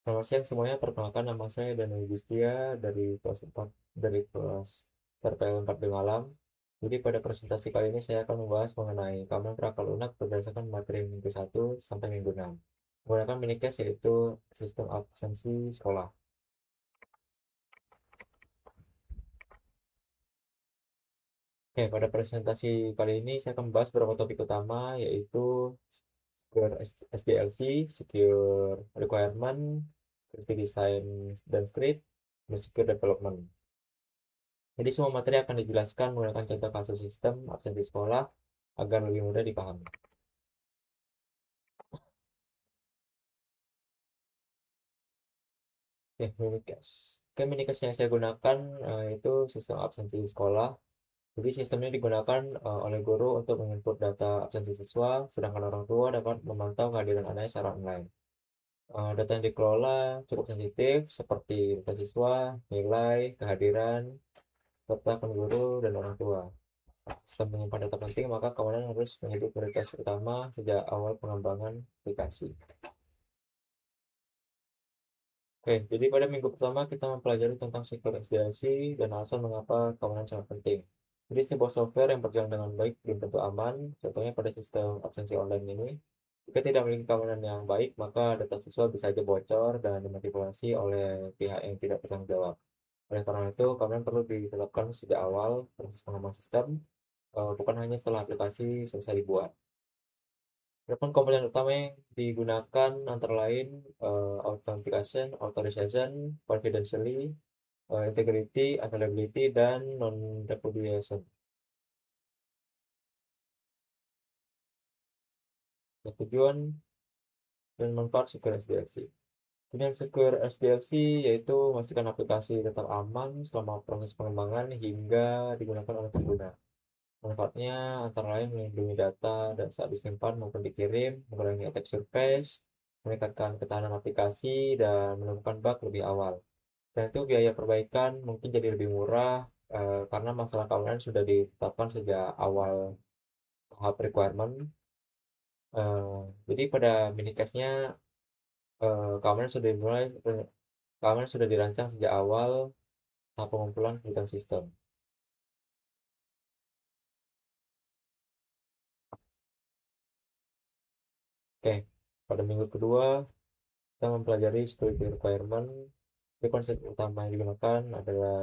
Selamat siang semuanya, perkenalkan nama saya Daniel Gustia dari kelas 4 dari kelas TRPL 4 Malam. Jadi pada presentasi kali ini saya akan membahas mengenai keamanan berakal lunak berdasarkan materi minggu 1 sampai minggu 6. Menggunakan minicast yaitu sistem absensi sekolah. Oke, pada presentasi kali ini saya akan membahas beberapa topik utama yaitu Secure SDLC, Secure Requirement, Security Design dan Street, dan Secure Development. Jadi semua materi akan dijelaskan menggunakan contoh kasus sistem absensi sekolah agar lebih mudah dipahami. Oke, minicast. Oke, minicast yang saya gunakan itu sistem absensi sekolah. Jadi sistemnya digunakan oleh guru untuk menginput data absensi siswa, sedangkan orang tua dapat memantau kehadiran anaknya secara online. Data yang dikelola cukup sensitif seperti data siswa, nilai, kehadiran, serta akun guru dan orang tua. Sistem menyimpan data penting, maka keamanan harus menjadi prioritas utama sejak awal pengembangan aplikasi. Oke, jadi pada minggu pertama kita mempelajari tentang Secure SDLC dan alasan mengapa keamanan sangat penting. Jadi sebuah software yang berjalan dengan baik belum tentu aman, contohnya pada sistem absensi online ini. Jika tidak memiliki keamanan yang baik, maka data siswa bisa saja bocor dan dimanipulasi oleh pihak yang tidak bertanggung jawab. Oleh karena itu, keamanan perlu ditetapkan sejak awal proses pengembangan sistem, bukan hanya setelah aplikasi selesai dibuat. Adapun komponen utama yang digunakan antara lain authentication, authorization, confidentially, integrity, availability, dan non-repudiation. Tujuan dan manfaat Secure SDLC. Tujuan Secure SDLC yaitu memastikan aplikasi tetap aman selama proses pengembangan hingga digunakan oleh pengguna. Manfaatnya antara lain melindungi data dan saat disimpan maupun dikirim, mengurangi attack surface, meningkatkan ketahanan aplikasi, dan menemukan bug lebih awal. Dan itu biaya perbaikan mungkin jadi lebih murah karena masalah keamanan sudah ditetapkan sejak awal tahap requirement. Eh, jadi pada minicastnya keamanan sudah dimulai, keamanan sudah dirancang sejak awal tahap pengumpulan kebutuhan sistem. Oke, pada minggu kedua kita mempelajari security requirement. Jadi konsep utama yang digunakan adalah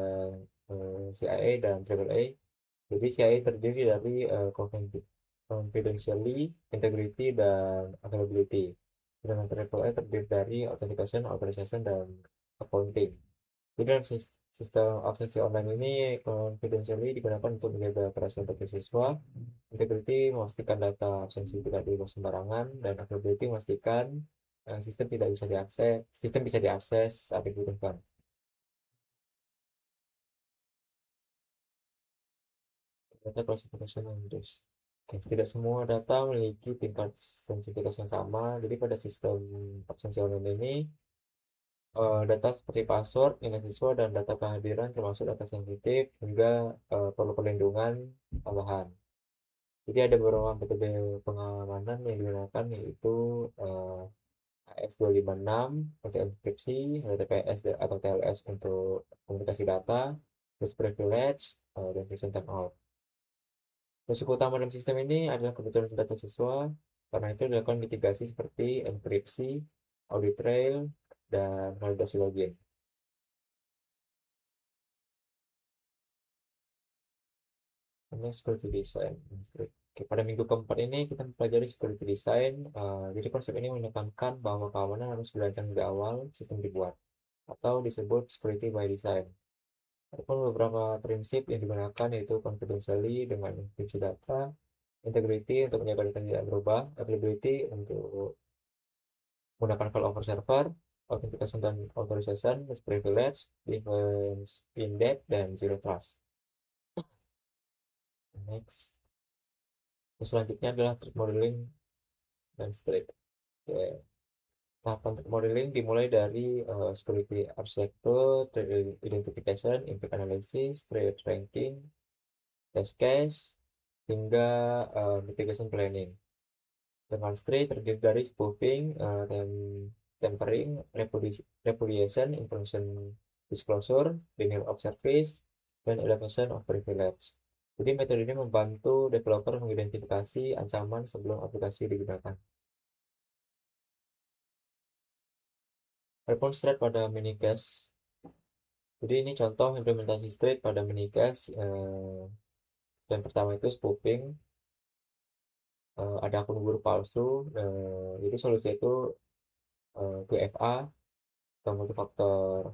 CIA dan AAA. Jadi CIA terdiri dari confidentiality, integrity, dan availability. Sedangkan AAA terdiri dari authentication, authorization, dan accounting. Jadi dalam sistem absensi online ini, confidentiality digunakan untuk menjaga kerahasiaan data siswa, integrity memastikan data absensi tidak diubah sembarangan, dan availability memastikan sistem bisa diakses saat dibutuhkan. Data classification and use. Oke, tidak semua data memiliki tingkat sensitivitas yang sama. Jadi pada sistem absensi online ini, data seperti password, nilai siswa, dan data kehadiran termasuk data sensitif hingga perlu perlindungan tambahan. Jadi ada beberapa metode pengamanan yang digunakan yaitu eh, AS256 untuk enkripsi, HTTPS atau TLS untuk komunikasi data, disk privilege, dan system timeout. Risiko utama dalam sistem ini adalah kebetulan data siswa, karena itu dilakukan mitigasi seperti enkripsi, audit trail, dan validasi login. Ini security design. Oke, pada minggu keempat ini kita mempelajari security design. Jadi konsep ini menekankan bahwa keamanan harus dirancang dari awal sistem dibuat, atau disebut security by design. Ada beberapa prinsip yang digunakan yaitu confidentiality dengan enkripsi data, integrity untuk menjaga data tidak berubah, availability untuk menggunakan file over server, authentication dan authorization, privilege, defense in depth, dan zero trust. Next. Selanjutnya adalah threat modeling dan straight. Oke. Tahapan threat modeling dimulai dari security architecture, threat identification, impact analysis, threat ranking, test case, hingga mitigation planning. Dengan straight terdiri dari spoofing, tempering, repudiation, information disclosure, denial of service, dan elevation of privilege. Jadi metode ini membantu developer mengidentifikasi ancaman sebelum aplikasi digunakan. Adapun thread pada minikast. Jadi ini contoh implementasi thread pada minikast. Yang pertama itu spoofing. Ada akun guru palsu. Jadi solusi itu 2FA atau multi-factor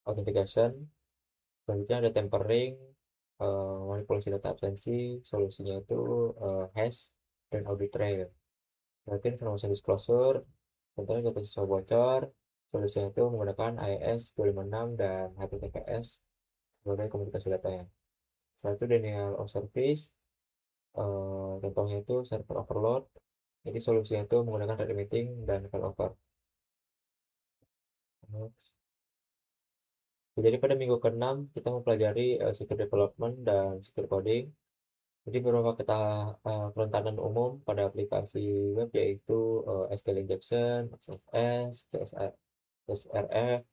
authentication. Selanjutnya ada tempering, manipulasi data absensi. Solusinya itu hash dan audit trail. Berarti information disclosure, contohnya data siswa bocor. Solusinya itu menggunakan IIS 256 dan HTTPS sebagai komunikasi datanya. Setelah itu denial of service, contohnya itu server overload. Jadi solusinya itu menggunakan red meeting dan failover. Jadi pada minggu ke-6 kita mempelajari secure development dan secure coding. Jadi beberapa kerentanan umum pada aplikasi web yaitu SQL injection, XSS, CSRF,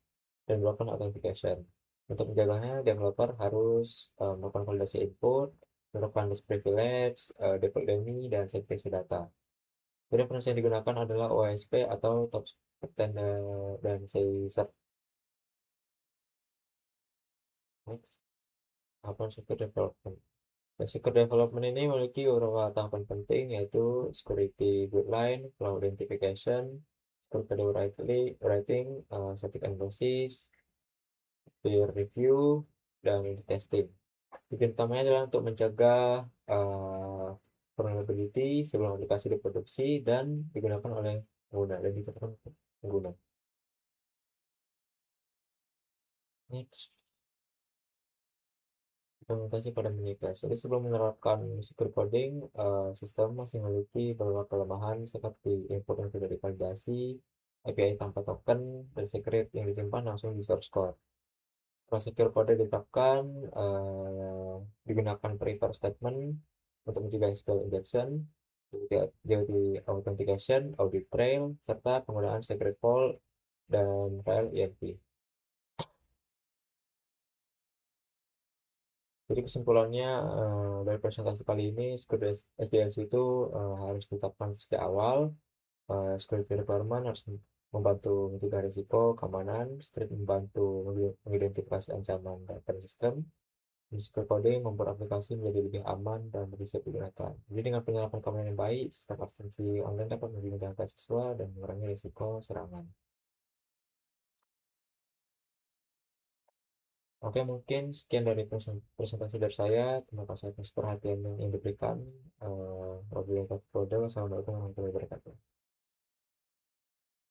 dan broken authentication. Untuk menjaganya, developer harus melakukan validasi input, menerapkan list privilege, default dummy, dan segmentasi data. Referensi yang digunakan adalah OSP atau Top 10 dan CSRF. Next, apa secure development? Secure development ini memiliki beberapa tahapan penting yaitu security guideline, cloud identification, secure code writing, static analysis, peer review, dan unit testing. Tujuan utamanya adalah untuk mencegah vulnerability sebelum aplikasi diproduksi dan digunakan oleh pengguna dan digunakan pengguna. Next, implementasi pada minikast. Jadi sebelum menerapkan secure coding, sistem masih memiliki beberapa kelemahan seperti input yang tidak divalidasi, API tanpa token, dan secret yang disimpan langsung di source code. Setelah secure code diterapkan, digunakan prefer statement untuk mencegah SQL injection, jadi authentication, audit trail, serta penggunaan secret vault dan file ENV. Jadi kesimpulannya dari presentasi kali ini, security SDLC itu harus ditetapkan sejak awal. Security requirement harus membantu mencegah risiko keamanan, Street membantu mengidentifikasi ancaman data sistem, secure coding membuat aplikasi menjadi lebih aman dan lebih siap digunakan. Jadi dengan penyerapan keamanan yang baik, sistem absensi online dapat memudahkan siswa dan mengurangi risiko serangan. Oke, mungkin sekian dari presentasi dari saya. Terima kasih atas perhatian yang diberikan. Wabillahi taufiq wal hidayah. Wassalamualaikum warahmatullahi wabarakatuh.